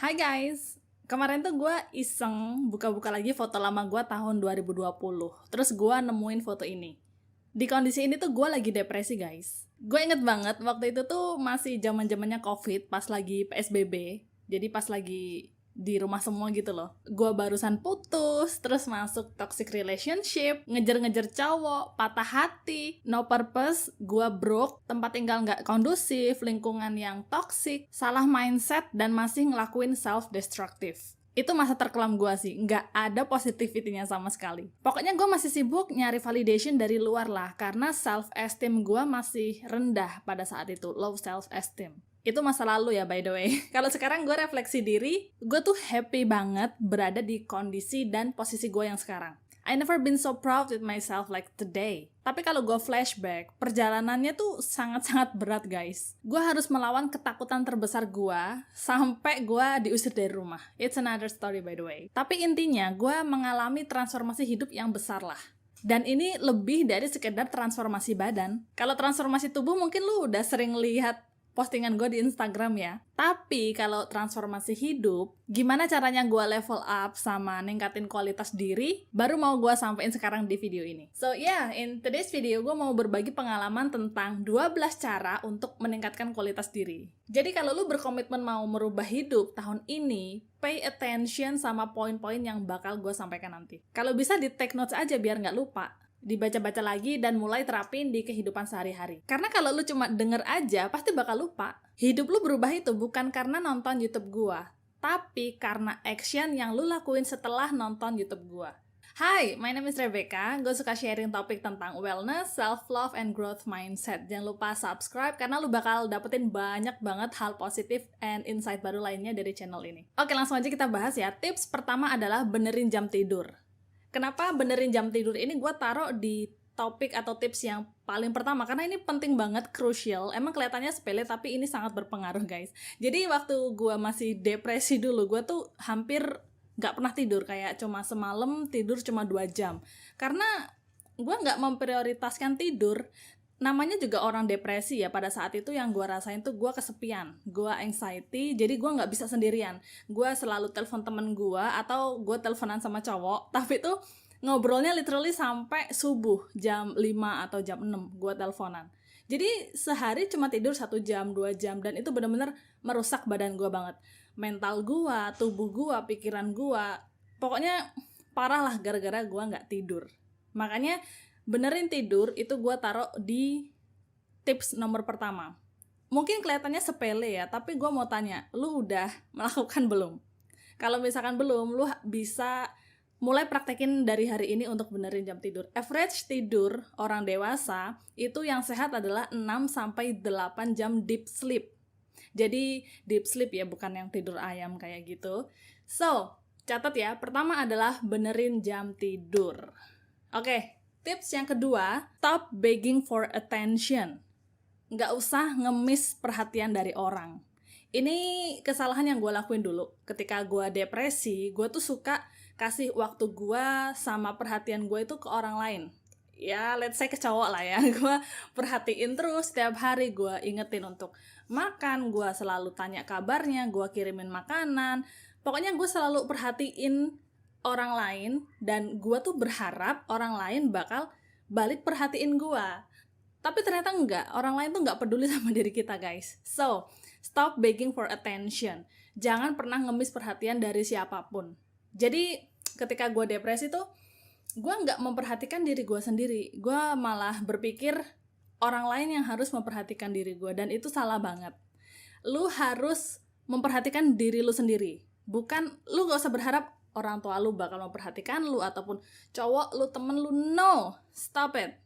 Hai guys, kemarin tuh gue iseng buka-buka lagi foto lama gue tahun 2020. Terus gue nemuin foto ini. Di kondisi ini tuh gue lagi depresi guys. Gue inget banget waktu itu tuh masih zaman-zamannya COVID pas lagi PSBB. Jadi pas lagi di rumah semua gitu loh. Gue barusan putus, terus masuk toxic relationship, ngejar-ngejar cowok, patah hati, no purpose, gue broke, tempat tinggal nggak kondusif, lingkungan yang toxic, salah mindset, dan masih ngelakuin self-destructive. Itu masa terkelam gue sih, nggak ada positivity-nya sama sekali. Pokoknya gue masih sibuk nyari validation dari luar lah, karena self-esteem gue masih rendah pada saat itu, low self-esteem. Itu masa lalu ya by the way. Kalau sekarang gue refleksi diri, gue tuh happy banget berada di kondisi dan posisi gue yang sekarang. I never been so proud with myself like today. Tapi kalau gue flashback, perjalanannya tuh sangat-sangat berat guys. Gue harus melawan ketakutan terbesar gue sampai gue diusir dari rumah. It's another story by the way. Tapi intinya gue mengalami transformasi hidup yang besar lah. Dan ini lebih dari sekedar transformasi badan. Kalau transformasi tubuh mungkin lu udah sering lihat postingan gue di Instagram ya. Tapi kalau transformasi hidup, gimana caranya gue level up sama ningkatin kualitas diri, baru mau gue sampein sekarang di video ini. So yeah, in today's video gue mau berbagi pengalaman tentang 12 cara untuk meningkatkan kualitas diri. Jadi kalau lu berkomitmen mau merubah hidup tahun ini, pay attention sama poin-poin yang bakal gue sampaikan nanti. Kalau bisa di take notes aja biar nggak lupa. Dibaca-baca lagi dan mulai terapin di kehidupan sehari-hari. Karena kalau lu cuma denger aja, pasti bakal lupa. Hidup lu berubah itu bukan karena nonton YouTube gua, tapi karena action yang lu lakuin setelah nonton YouTube gua. Hai, my name is Rebecca. Gue suka sharing topik tentang wellness, self-love, and growth mindset. Jangan lupa subscribe karena lu bakal dapetin banyak banget hal positif and insight baru lainnya dari channel ini. Oke, langsung aja kita bahas ya. Tips pertama adalah benerin jam tidur. Kenapa benerin jam tidur ini gue taruh di topik atau tips yang paling pertama? Karena ini penting banget, crucial. Emang kelihatannya sepele, tapi ini sangat berpengaruh guys. Jadi waktu gue masih depresi dulu, gue tuh hampir gak pernah tidur. Kayak cuma semalam tidur cuma 2 jam. Karena gue gak memprioritaskan tidur. Namanya juga orang depresi ya, pada saat itu yang gue rasain tuh gue kesepian, gue anxiety, jadi gue nggak bisa sendirian. Gue selalu telepon temen gue atau gue teleponan sama cowok, tapi tuh ngobrolnya literally sampai subuh jam 5 atau jam 6 gue teleponan. Jadi sehari cuma tidur 1 jam, 2 jam, dan itu benar-benar merusak badan gue banget. Mental gue, tubuh gue, pikiran gue, pokoknya parah lah gara-gara gue nggak tidur. Makanya benerin tidur itu gue taruh di tips nomor pertama. Mungkin kelihatannya sepele ya, tapi gue mau tanya, lu udah melakukan belum? Kalau misalkan belum, lu bisa mulai praktekin dari hari ini untuk benerin jam tidur. Average tidur orang dewasa itu yang sehat adalah 6-8 jam deep sleep. Jadi deep sleep ya, bukan yang tidur ayam kayak gitu. So, catat ya, pertama adalah benerin jam tidur. Oke. Tips yang kedua, stop begging for attention. Nggak usah ngemis perhatian dari orang. Ini kesalahan yang gue lakuin dulu. Ketika gue depresi, gue tuh suka kasih waktu gue sama perhatian gue itu ke orang lain. Ya, let's say ke cowok lah ya. Gue perhatiin terus setiap hari, gue ingetin untuk makan, gue selalu tanya kabarnya, gue kirimin makanan. Pokoknya gue selalu perhatiin orang lain, dan gue tuh berharap orang lain bakal balik perhatiin gue. Tapi ternyata enggak, orang lain tuh enggak peduli sama diri kita guys. So, stop begging for attention. Jangan pernah ngemis perhatian dari siapapun. Jadi, ketika gue depresi tuh, gue enggak memperhatikan diri gue sendiri. Gue malah berpikir orang lain yang harus memperhatikan diri gue, dan itu salah banget. Lu harus memperhatikan diri lu sendiri. Bukan, lu gak usah berharap orang tua lu bakal memperhatikan lu, ataupun cowok lu, temen lu. No, stop it.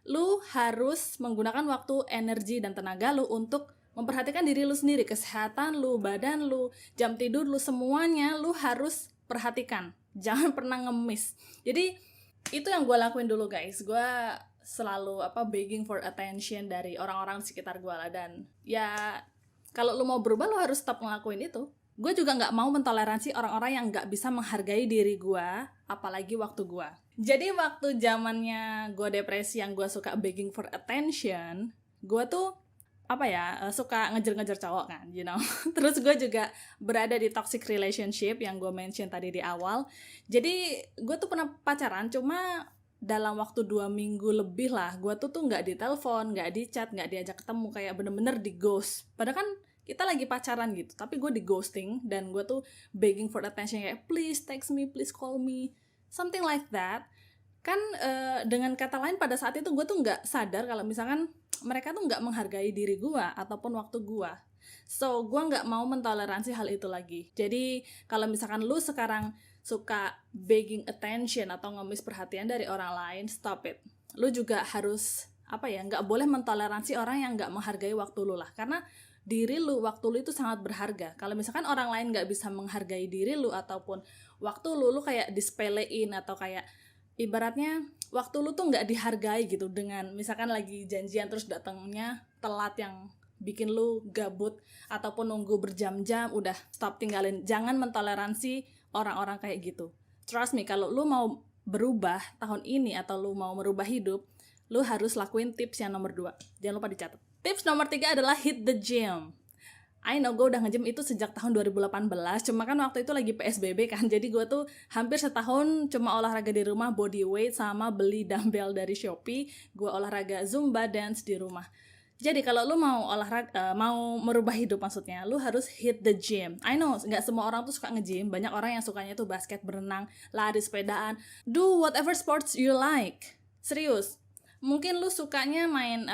Lu harus menggunakan waktu, energi, dan tenaga lu untuk memperhatikan diri lu sendiri. Kesehatan lu, badan lu, jam tidur lu, semuanya lu harus perhatikan. Jangan pernah ngemis. Jadi itu yang gue lakuin dulu guys. Gue selalu begging for attention dari orang-orang di sekitar gue lah. Dan ya kalau lu mau berubah, lu harus stop ngelakuin itu. Gue juga gak mau mentoleransi orang-orang yang gak bisa menghargai diri gue, apalagi waktu gue. Jadi waktu zamannya gue depresi yang gue suka begging for attention, gue tuh suka ngejar-ngejar cowok kan, you know. Terus gue juga berada di toxic relationship yang gue mention tadi di awal. Jadi gue tuh pernah pacaran, cuma dalam waktu 2 minggu lebih lah, gue tuh nggak ditelepon, nggak di chat, nggak diajak ketemu, kayak bener-bener di ghost. Padahal kan kita lagi pacaran gitu, tapi gue di ghosting, dan gue tuh begging for attention, kayak please text me, please call me, something like that. Kan dengan kata lain pada saat itu gue tuh nggak sadar kalau misalkan mereka tuh nggak menghargai diri gue ataupun waktu gue. So gue nggak mau mentoleransi hal itu lagi. Jadi kalau misalkan lu sekarang suka begging attention atau ngemis perhatian dari orang lain, stop it. Lu juga harus nggak boleh mentoleransi orang yang nggak menghargai waktu lu lah, karena diri lu, waktu lu itu sangat berharga. Kalau misalkan orang lain nggak bisa menghargai diri lu ataupun waktu lu kayak disepelein, atau kayak ibaratnya waktu lu tuh nggak dihargai gitu, dengan misalkan lagi janjian terus datangnya telat yang bikin lu gabut ataupun nunggu berjam-jam, udah stop, tinggalin. Jangan mentoleransi orang-orang kayak gitu. Trust me, kalau lu mau berubah tahun ini atau lu mau merubah hidup, lu harus lakuin tips yang nomor 2. Jangan lupa dicatat. Tips nomor 3 adalah hit the gym. I know gue udah nge-gym itu sejak tahun 2018, cuma kan waktu itu lagi PSBB kan, jadi gue tuh hampir setahun cuma olahraga di rumah, body weight sama beli dumbbell dari Shopee, gue olahraga Zumba dance di rumah. Jadi kalau lu mau olahraga, mau merubah hidup maksudnya, lu harus hit the gym. I know, nggak semua orang tuh suka nge-gym, banyak orang yang sukanya tuh basket, berenang, lari, sepedaan, do whatever sports you like. Serius. Mungkin lu sukanya main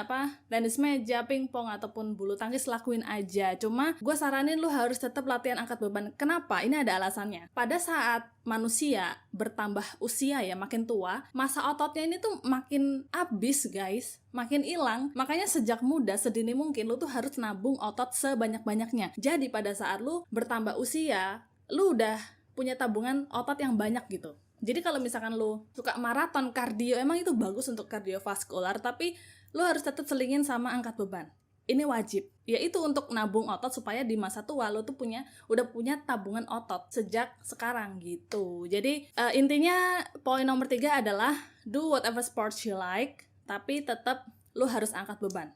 tenis meja, pingpong, ataupun bulu tangkis, lakuin aja. Cuma gue saranin lu harus tetap latihan angkat beban. Kenapa? Ini ada alasannya. Pada saat manusia bertambah usia ya, makin tua, masa ototnya ini tuh makin habis guys, makin hilang. Makanya sejak muda, sedini mungkin lu tuh harus nabung otot sebanyak-banyaknya. Jadi pada saat lu bertambah usia, lu udah punya tabungan otot yang banyak gitu. Jadi kalau misalkan lu suka maraton, kardio, emang itu bagus untuk kardiovaskular, tapi lu harus tetap selingin sama angkat beban. Ini wajib. Yaitu untuk nabung otot supaya di masa tua lu tuh udah punya tabungan otot sejak sekarang gitu. Jadi intinya poin nomor 3 adalah do whatever sports you like, tapi tetap lu harus angkat beban.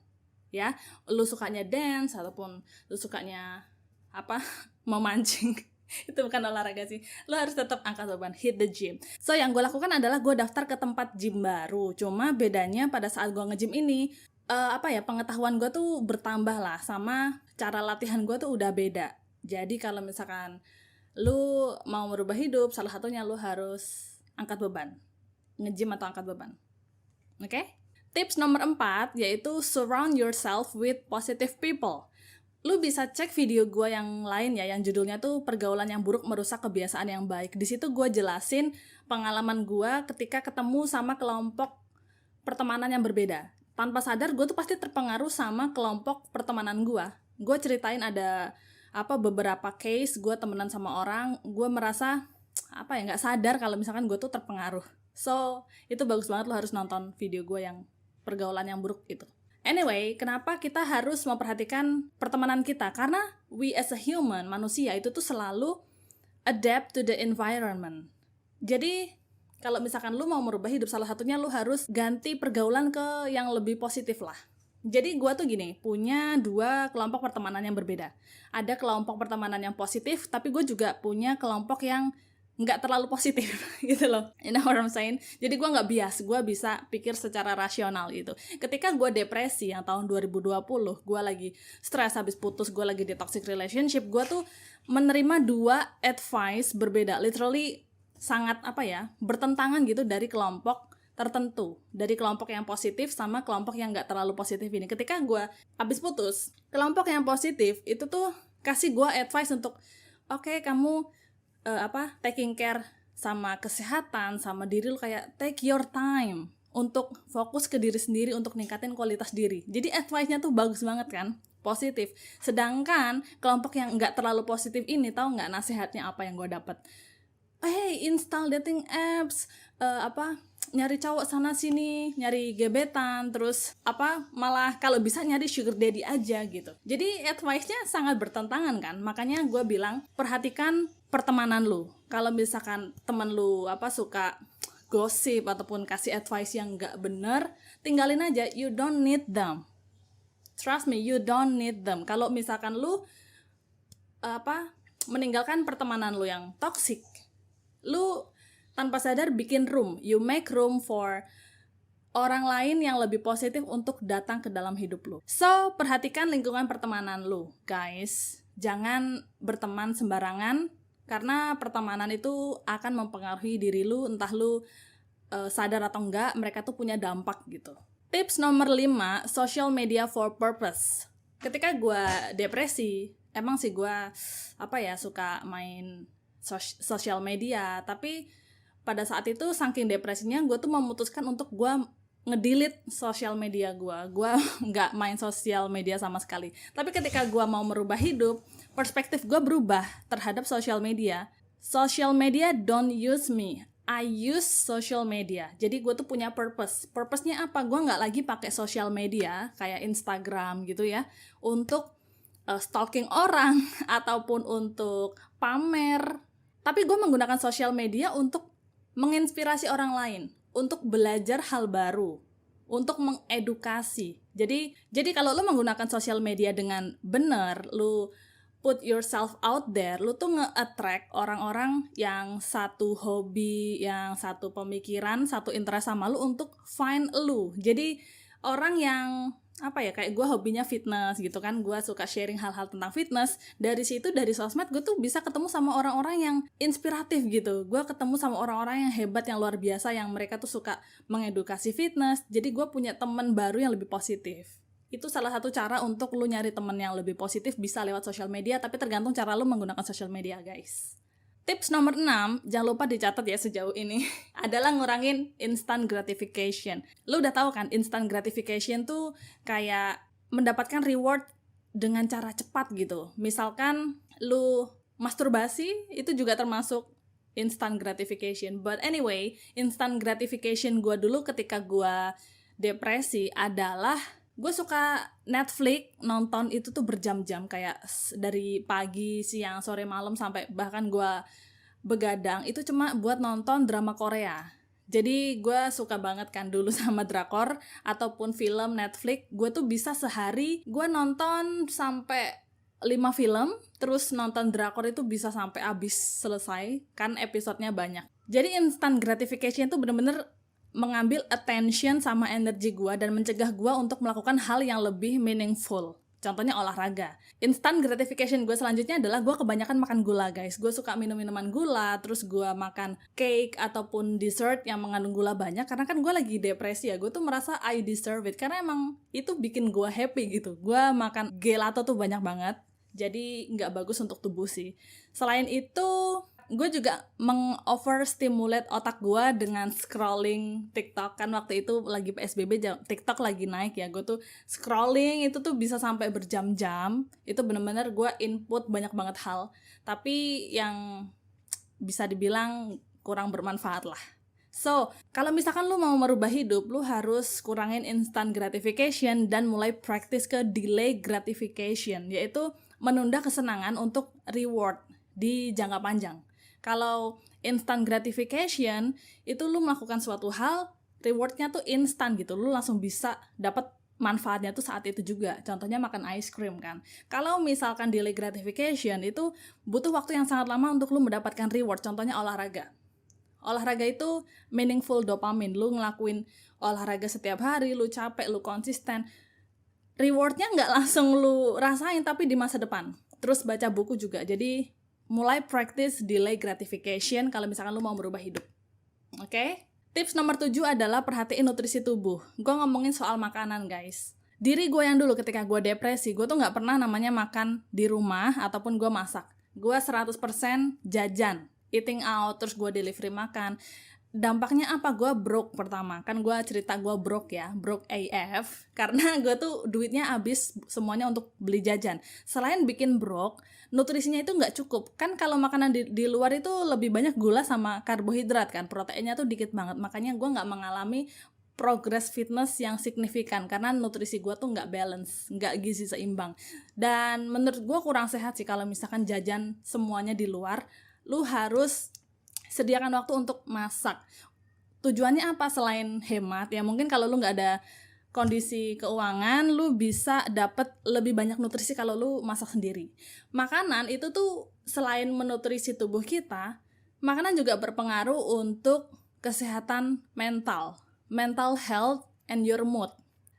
Ya, lu sukanya dance ataupun lu sukanya memancing. Itu bukan olahraga sih, lo harus tetap angkat beban, hit the gym. So yang gue lakukan adalah gue daftar ke tempat gym baru. Cuma bedanya pada saat gue nge-gym ini pengetahuan gue tuh bertambah lah, sama cara latihan gue tuh udah beda. Jadi kalau misalkan lo mau merubah hidup, salah satunya lo harus angkat beban, nge-gym atau angkat beban. Oke? Tips nomor 4 yaitu surround yourself with positive people. Lu bisa cek video gue yang lain ya, yang judulnya tuh pergaulan yang buruk merusak kebiasaan yang baik. Di situ gue jelasin pengalaman gue ketika ketemu sama kelompok pertemanan yang berbeda. Tanpa sadar gue tuh pasti terpengaruh sama kelompok pertemanan gue. Gue ceritain ada beberapa case gue temenan sama orang, gue merasa nggak sadar kalau misalkan gue tuh terpengaruh. So itu bagus banget, lo harus nonton video gue yang pergaulan yang buruk itu. Anyway, kenapa kita harus memperhatikan pertemanan kita? Karena we as a human, manusia itu tuh selalu adapt to the environment. Jadi, kalau misalkan lu mau merubah hidup, salah satunya lu harus ganti pergaulan ke yang lebih positif lah. Jadi gue tuh gini, punya 2 kelompok pertemanan yang berbeda. Ada kelompok pertemanan yang positif, tapi gue juga punya kelompok yang nggak terlalu positif gitu loh, you know what I'm saying? Jadi gue nggak bias, gue bisa pikir secara rasional gitu. Ketika gue depresi yang tahun 2020, gue lagi stres habis putus, gue lagi di toxic relationship, gue tuh menerima 2 advice berbeda, literally sangat bertentangan gitu dari kelompok tertentu, dari kelompok yang positif sama kelompok yang nggak terlalu positif ini. Ketika gue habis putus, kelompok yang positif itu tuh kasih gue advice untuk oke, kamu taking care sama kesehatan, sama diri lu, kayak take your time untuk fokus ke diri sendiri, untuk ningkatin kualitas diri. Jadi advice-nya tuh bagus banget kan, positif. Sedangkan kelompok yang nggak terlalu positif ini, tahu nggak nasihatnya apa yang gue dapet? Hey, install dating apps, nyari cowok sana sini, nyari gebetan, terus malah kalau bisa nyari sugar daddy aja gitu. Jadi advice-nya sangat bertentangan kan. Makanya gue bilang perhatikan pertemanan lu. Kalau misalkan temen lu suka gosip ataupun kasih advice yang nggak bener, tinggalin aja. You don't need them. Trust me, you don't need them. Kalau misalkan lu meninggalkan pertemanan lu yang toxic, lu tanpa sadar bikin room, you make room for orang lain yang lebih positif untuk datang ke dalam hidup lu. So, perhatikan lingkungan pertemanan lu, guys. Jangan berteman sembarangan, karena pertemanan itu akan mempengaruhi diri lu, entah lu sadar atau enggak, mereka tuh punya dampak gitu. Tips nomor 5, social media for purpose. Ketika gue depresi, emang sih gue suka main sosial media, tapi pada saat itu saking depresinya gue tuh memutuskan untuk gue ngedelete sosial media gue nggak main sosial media sama sekali. Tapi ketika gue mau merubah hidup, perspektif gue berubah terhadap sosial media. Social media don't use me, I use social media. Jadi gue tuh punya purpose. Purpose-nya apa? Gue nggak lagi pakai social media kayak Instagram gitu ya untuk stalking orang ataupun untuk pamer. Tapi gue menggunakan social media untuk menginspirasi orang lain, untuk belajar hal baru, untuk mengedukasi. Jadi kalau lo menggunakan sosial media dengan benar, lo put yourself out there, lu tuh nge-attract orang-orang yang satu hobi, yang satu pemikiran, satu interest sama lu untuk find lu. Jadi orang yang kayak gue hobinya fitness gitu kan, gue suka sharing hal-hal tentang fitness. Dari situ, dari sosmed, gue tuh bisa ketemu sama orang-orang yang inspiratif gitu. Gue ketemu sama orang-orang yang hebat, yang luar biasa, yang mereka tuh suka mengedukasi fitness. Jadi gue punya teman baru yang lebih positif. Itu salah satu cara untuk lu nyari temen yang lebih positif, bisa lewat sosial media, tapi tergantung cara lu menggunakan sosial media, guys. Tips nomor 6, jangan lupa dicatat ya sejauh ini, adalah ngurangin instant gratification. Lu udah tahu kan, instant gratification tuh kayak mendapatkan reward dengan cara cepat gitu. Misalkan lu masturbasi, itu juga termasuk instant gratification. But anyway, instant gratification gue dulu ketika gue depresi adalah gue suka Netflix, nonton itu tuh berjam-jam, kayak dari pagi, siang, sore, malam, sampai bahkan gue begadang itu cuma buat nonton drama Korea. Jadi gue suka banget kan dulu sama drakor ataupun film Netflix. Gue tuh bisa sehari gue nonton sampai 5 film, terus nonton drakor itu bisa sampai habis selesai, kan episodenya banyak. Jadi instant gratification itu bener-bener mengambil attention sama energi gue dan mencegah gue untuk melakukan hal yang lebih meaningful. Contohnya olahraga. Instant gratification gue selanjutnya adalah gue kebanyakan makan gula, guys. Gue suka minum minuman gula, terus gue makan cake ataupun dessert yang mengandung gula banyak, karena kan gue lagi depresi ya. Gue tuh merasa I deserve it, karena emang itu bikin gue happy gitu. Gue makan gelato tuh banyak banget, jadi nggak bagus untuk tubuh sih. Selain itu, gue juga meng-overstimulate otak gue dengan scrolling TikTok. Kan waktu itu lagi PSBB, TikTok lagi naik ya. Gue tuh scrolling itu tuh bisa sampai berjam-jam. Itu bener-bener gue input banyak banget hal, tapi yang bisa dibilang kurang bermanfaat lah. So, kalau misalkan lu mau merubah hidup, lu harus kurangin instant gratification dan mulai practice ke delay gratification, yaitu menunda kesenangan untuk reward di jangka panjang. Kalau instant gratification, itu lu melakukan suatu hal, rewardnya tuh instan gitu, lu langsung bisa dapat manfaatnya tuh saat itu juga. Contohnya makan ice cream kan. Kalau misalkan delay gratification, itu butuh waktu yang sangat lama untuk lu mendapatkan reward. Contohnya olahraga. Olahraga itu meaningful dopamine. Lu ngelakuin olahraga setiap hari, lu capek, lu konsisten. Rewardnya nggak langsung lu rasain, tapi di masa depan. Terus baca buku juga. Jadi mulai practice delay gratification kalau misalkan lu mau berubah hidup. Oke? Tips nomor 7 adalah perhatiin nutrisi tubuh. Gue ngomongin soal makanan, guys. Diri gue yang dulu ketika gue depresi, gue tuh gak pernah namanya makan di rumah ataupun gue masak. Gue 100% jajan, eating out, terus gue delivery makan. Dampaknya apa? Gue broke pertama. Kan gue cerita gue broke ya, broke AF. Karena gue tuh duitnya habis semuanya untuk beli jajan. Selain bikin broke, nutrisinya itu nggak cukup. Kan kalau makanan di luar itu lebih banyak gula sama karbohidrat kan. Proteinnya tuh dikit banget. Makanya gue nggak mengalami progress fitness yang signifikan. Karena nutrisi gue tuh nggak balance, nggak gizi seimbang. Dan menurut gue kurang sehat sih kalau misalkan jajan semuanya di luar. Lu harus sediakan waktu untuk masak. Tujuannya apa selain hemat? Ya mungkin kalau lu nggak ada kondisi keuangan, lu bisa dapet lebih banyak nutrisi kalau lu masak sendiri. Makanan itu tuh selain menutrisi tubuh kita, makanan juga berpengaruh untuk kesehatan mental health and your mood.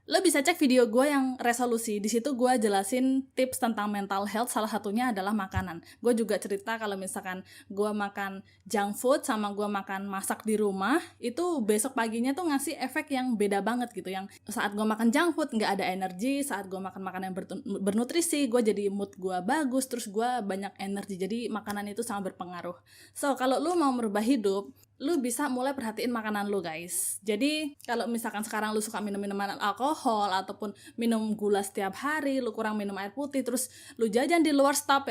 Lo bisa cek video gue yang resolusi. Di situ gue jelasin tips tentang mental health, salah satunya adalah makanan. Gue juga cerita kalau misalkan gue makan junk food sama gue makan masak di rumah, itu besok paginya tuh ngasih efek yang beda banget gitu. Yang saat gue makan junk food nggak ada energi, saat gue makan makanan yang bernutrisi, gue jadi mood gue bagus, terus gue banyak energi. Jadi makanan itu sangat berpengaruh. So, kalau lo mau merubah hidup, lu bisa mulai perhatiin makanan lu, guys. Jadi kalau misalkan sekarang lu suka minum minuman alkohol ataupun minum gula setiap hari, lu kurang minum air putih, terus lu jajan di luar, stop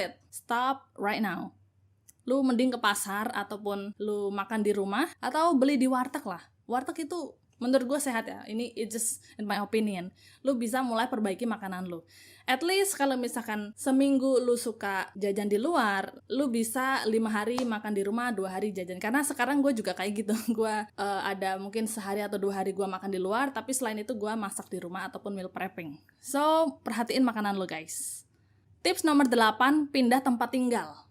right now. Lu mending ke pasar ataupun lu makan di rumah atau beli di warteg lah. Warteg itu menurut gue sehat ya. Ini it's just in my opinion. Lu bisa mulai perbaiki makanan lu. At least kalau misalkan seminggu lu suka jajan di luar, lu bisa 5 hari makan di rumah, 2 hari jajan. Karena sekarang gue juga kayak gitu. Gue ada mungkin sehari atau 2 hari gue makan di luar, tapi selain itu gue masak di rumah ataupun meal prepping. So, perhatiin makanan lu, guys. Tips nomor 8, pindah tempat tinggal.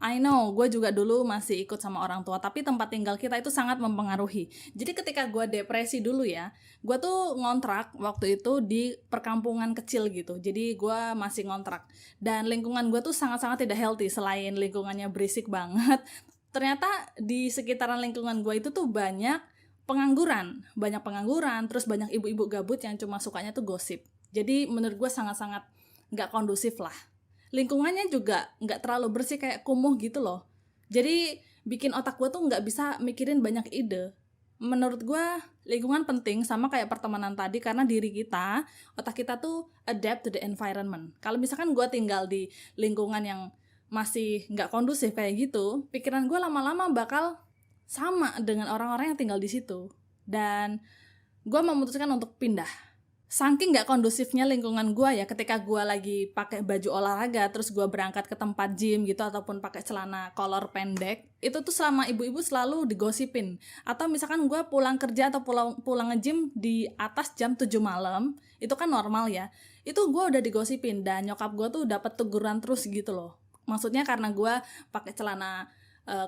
I know, gue juga dulu masih ikut sama orang tua, tapi tempat tinggal kita itu sangat mempengaruhi. Jadi ketika gue depresi dulu ya, gue tuh ngontrak waktu itu di perkampungan kecil gitu. Jadi gue masih ngontrak. Dan lingkungan gue tuh sangat-sangat tidak healthy, selain lingkungannya berisik banget. Ternyata di sekitaran lingkungan gue itu tuh banyak pengangguran, terus banyak ibu-ibu gabut yang cuma sukanya tuh gosip. Jadi menurut gue sangat-sangat gak kondusif lah. Lingkungannya juga nggak terlalu bersih, kayak kumuh gitu loh. Jadi bikin otak gue tuh nggak bisa mikirin banyak ide. Menurut gue lingkungan penting, sama kayak pertemanan tadi, karena diri kita, otak kita tuh adapt to the environment. Kalau misalkan gue tinggal di lingkungan yang masih nggak kondusif kayak gitu, pikiran gue lama-lama bakal sama dengan orang-orang yang tinggal di situ. Dan gue memutuskan untuk pindah. Saking gak kondusifnya lingkungan gue ya, ketika gue lagi pakai baju olahraga terus gue berangkat ke tempat gym gitu ataupun pakai celana kolor pendek, itu tuh selama ibu-ibu selalu digosipin. Atau misalkan gue pulang kerja atau pulang nge-gym di atas jam 7 malam, itu kan normal ya, itu gue udah digosipin dan nyokap gue tuh dapat teguran terus gitu loh. Maksudnya karena gue pakai celana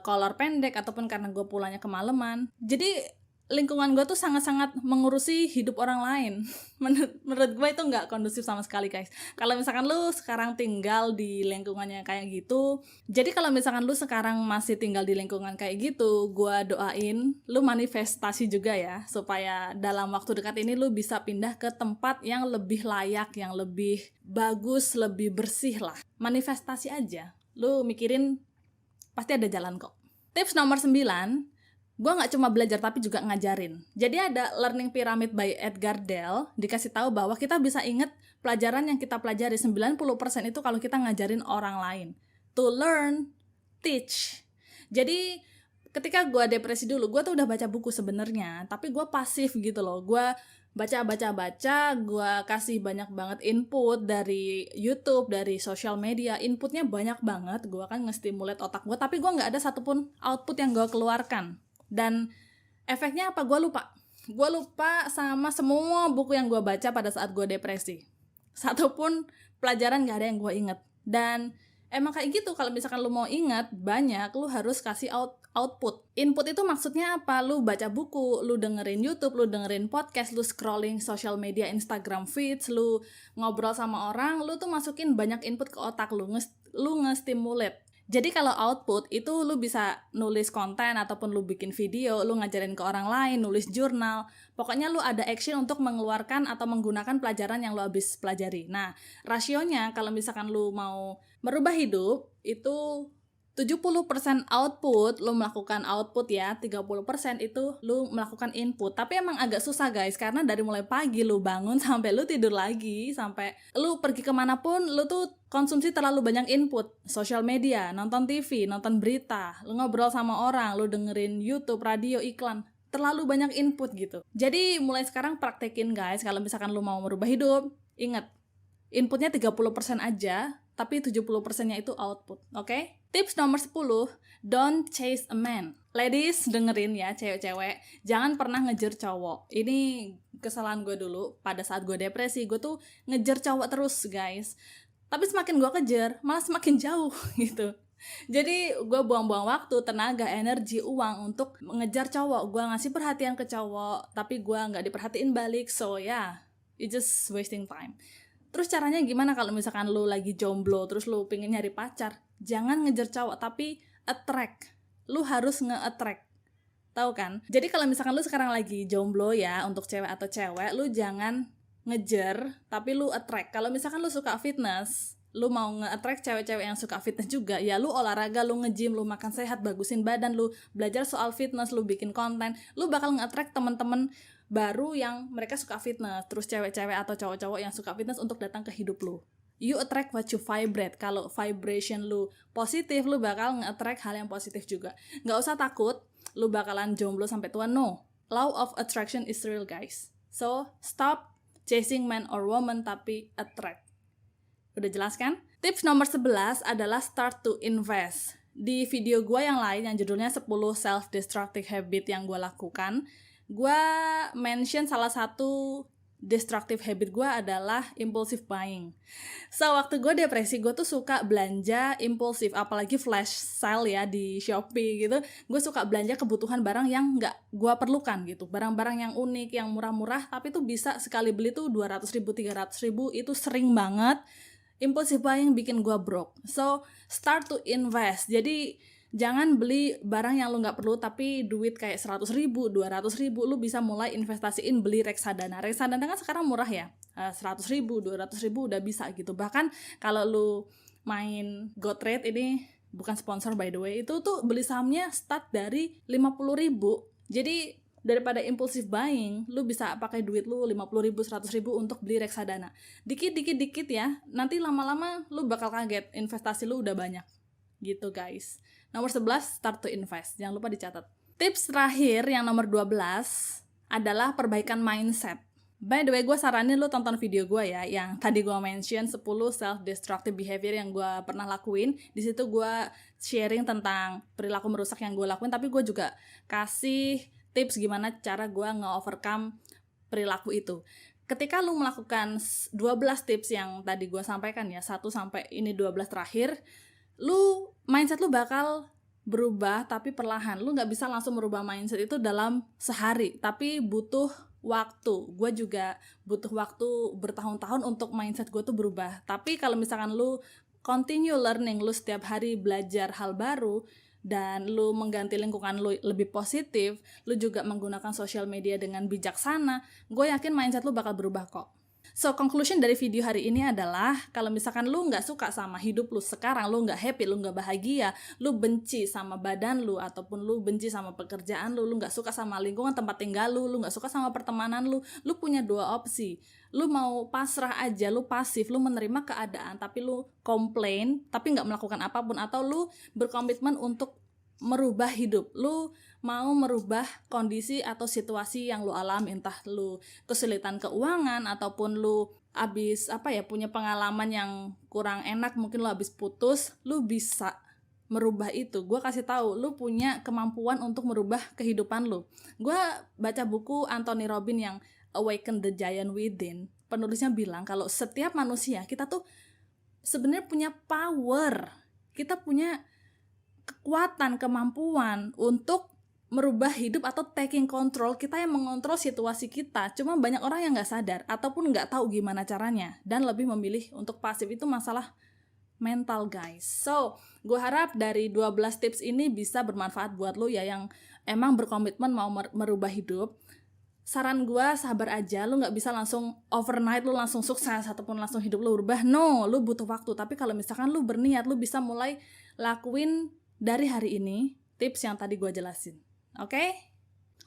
kolor pendek ataupun karena gue pulangnya kemalaman. Jadi lingkungan gue tuh sangat-sangat mengurusi hidup orang lain. Menurut gue itu nggak kondusif sama sekali, guys. Kalau misalkan lu sekarang tinggal di lingkungannya kayak gitu, jadi kalau misalkan lu sekarang masih tinggal di lingkungan kayak gitu, gue doain lu manifestasi juga ya, supaya dalam waktu dekat ini lu bisa pindah ke tempat yang lebih layak, yang lebih bagus, lebih bersih lah. Manifestasi aja, lu mikirin pasti ada jalan kok. Tips nomor 9, gue gak cuma belajar tapi juga ngajarin. Jadi ada Learning Pyramid by Edgar Dale, dikasih tahu bahwa kita bisa inget pelajaran yang kita pelajari 90% itu kalau kita ngajarin orang lain. To learn, teach. Jadi ketika gue depresi dulu, gue tuh udah baca buku sebenarnya, tapi gue pasif gitu loh. Gue baca, gue kasih banyak banget input dari YouTube, dari sosial media, inputnya banyak banget, gue kan nge-stimulate otak gue, tapi gue gak ada satupun output yang gue keluarkan. Dan efeknya apa? Gue lupa sama semua buku yang gue baca pada saat gue depresi. Satupun pelajaran gak ada yang gue inget. Dan emang kayak gitu, kalau misalkan lu mau ingat banyak, lu harus kasih output. Input itu maksudnya apa? Lu baca buku, lu dengerin YouTube, lu dengerin podcast, lu scrolling social media, Instagram feeds, lu ngobrol sama orang, lu tuh masukin banyak input ke otak lu nge-stimulate. Jadi kalau output itu lu bisa nulis konten ataupun lu bikin video, lu ngajarin ke orang lain, nulis jurnal. Pokoknya lu ada action untuk mengeluarkan atau menggunakan pelajaran yang lu habis pelajari. Nah, rasionya kalau misalkan lu mau merubah hidup itu 70% output, lu melakukan output ya, 30% itu lu melakukan input. Tapi emang agak susah guys, karena dari mulai pagi lu bangun sampai lu tidur lagi, sampai lu pergi kemanapun, lu tuh konsumsi terlalu banyak input. Social media, nonton TV, nonton berita, lu ngobrol sama orang, lu dengerin YouTube, radio, iklan. Terlalu banyak input gitu. Jadi mulai sekarang praktekin guys, kalau misalkan lu mau merubah hidup, ingat, inputnya 30% aja, tapi 70%-nya itu output, oke? Tips nomor 10, don't chase a man. Ladies, dengerin ya, cewek-cewek, jangan pernah ngejar cowok. Ini kesalahan gue dulu pada saat gue depresi, gue tuh ngejar cowok terus guys. Tapi semakin gue kejar, malah semakin jauh gitu. Jadi gue buang-buang waktu, tenaga, energi, uang untuk mengejar cowok. Gue ngasih perhatian ke cowok, tapi gue nggak diperhatiin balik. So yeah, it's just wasting time. Terus caranya gimana kalau misalkan lu lagi jomblo, terus lu pengen nyari pacar? Jangan ngejar cowok, tapi attract. Lu harus nge-attract. Tahu kan? Jadi kalau misalkan lu sekarang lagi jomblo ya, untuk cewek atau cewek, lu jangan ngejar, tapi lu attract. Kalau misalkan lu suka fitness, lu mau nge-attract cewek-cewek yang suka fitness juga, ya lu olahraga, lu nge-gym, lu makan sehat, bagusin badan, lu belajar soal fitness, lu bikin konten, lu bakal nge-attract temen-temen baru yang mereka suka fitness, terus cewek-cewek atau cowok-cowok yang suka fitness untuk datang ke hidup lu. You attract what you vibrate. Kalau vibration lu positif, lu bakal nge-attract hal yang positif juga. Nggak usah takut lu bakalan jomblo sampai tua, no. Law of attraction is real guys. So, stop chasing man or woman, tapi attract. Udah jelas kan? Tips nomor 11 adalah start to invest. Di video gue yang lain yang judulnya 10 self-destructive habit yang gue lakukan, gue mention salah satu destructive habit gue adalah impulsive buying. So, waktu gue depresi, gue tuh suka belanja impulsif, apalagi flash sale ya di Shopee gitu. Gue suka belanja kebutuhan barang yang nggak gue perlukan gitu. Barang-barang yang unik, yang murah-murah, tapi tuh bisa sekali beli tuh 200.000, 300.000, itu sering banget. Impulsive buying bikin gue broke. So, start to invest. Jadi, jangan beli barang yang lu nggak perlu, tapi duit kayak 100.000, 200.000, lu bisa mulai investasiin beli reksadana. Reksadana kan sekarang murah ya, 100.000, 200.000 udah bisa gitu. Bahkan kalau lu main GoTrade, ini bukan sponsor by the way, itu tuh beli sahamnya start dari 50.000. Jadi daripada impulsive buying, lu bisa pakai duit lu 50.000, 100.000 untuk beli reksadana. Dikit ya, nanti lama-lama lu bakal kaget, investasi lu udah banyak. Gitu guys. Nomor 11, start to invest. Jangan lupa dicatat. Tips terakhir yang nomor 12 adalah perbaikan mindset. By the way, gue saranin lu tonton video gue ya, yang tadi gue mention 10 self-destructive behavior yang gue pernah lakuin. Di situ gue sharing tentang perilaku merusak yang gue lakuin, tapi gue juga kasih tips gimana cara gue nge-overcome perilaku itu. Ketika lu melakukan 12 tips yang tadi gue sampaikan ya, 1 sampai ini 12 terakhir, mindset lu bakal berubah tapi perlahan. Lu gak bisa langsung merubah mindset itu dalam sehari, tapi butuh waktu. Gue juga butuh waktu bertahun-tahun untuk mindset gue tuh berubah. Tapi kalau misalkan lu continue learning, lu setiap hari belajar hal baru, dan lu mengganti lingkungan lu lebih positif, lu juga menggunakan sosial media dengan bijaksana, gue yakin mindset lu bakal berubah kok. So, conclusion dari video hari ini adalah, kalau misalkan lu nggak suka sama hidup lu sekarang, lu nggak happy, lu nggak bahagia, lu benci sama badan lu, ataupun lu benci sama pekerjaan lu nggak suka sama lingkungan tempat tinggal lu nggak suka sama pertemanan lu punya 2 opsi. Lu mau pasrah aja, lu pasif, lu menerima keadaan, tapi lu komplain, tapi nggak melakukan apapun, atau lu berkomitmen untuk merubah hidup. Lu mau merubah kondisi atau situasi yang lu alami, entah lu kesulitan keuangan ataupun lu punya pengalaman yang kurang enak, mungkin lu habis putus, lu bisa merubah itu. Gue kasih tahu, lu punya kemampuan untuk merubah kehidupan lu. Gue baca buku Anthony Robbins yang Awaken the Giant Within. Penulisnya bilang kalau setiap manusia kita tuh sebenarnya punya power. Kita punya kekuatan, kemampuan untuk merubah hidup atau taking control. Kita yang mengontrol situasi kita. Cuma banyak orang yang gak sadar ataupun gak tahu gimana caranya dan lebih memilih untuk pasif. Itu masalah mental guys. So, gue harap dari 12 tips ini bisa bermanfaat buat lo ya, yang emang berkomitmen mau merubah hidup. Saran gue, sabar aja. Lu gak bisa langsung overnight lu langsung sukses ataupun langsung hidup lu berubah. No, lu butuh waktu. Tapi kalau misalkan lu berniat, lu bisa mulai lakuin dari hari ini tips yang tadi gue jelasin. Oke?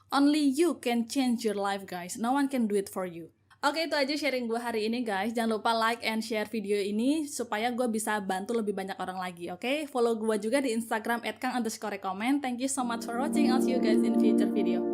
Only you can change your life guys. No one can do it for you. Oke, itu aja sharing gue hari ini guys. Jangan lupa like and share video ini supaya gue bisa bantu lebih banyak orang lagi. Oke? Follow gue juga di Instagram @kang_recommend. Thank you so much for watching. I'll see you guys in future video.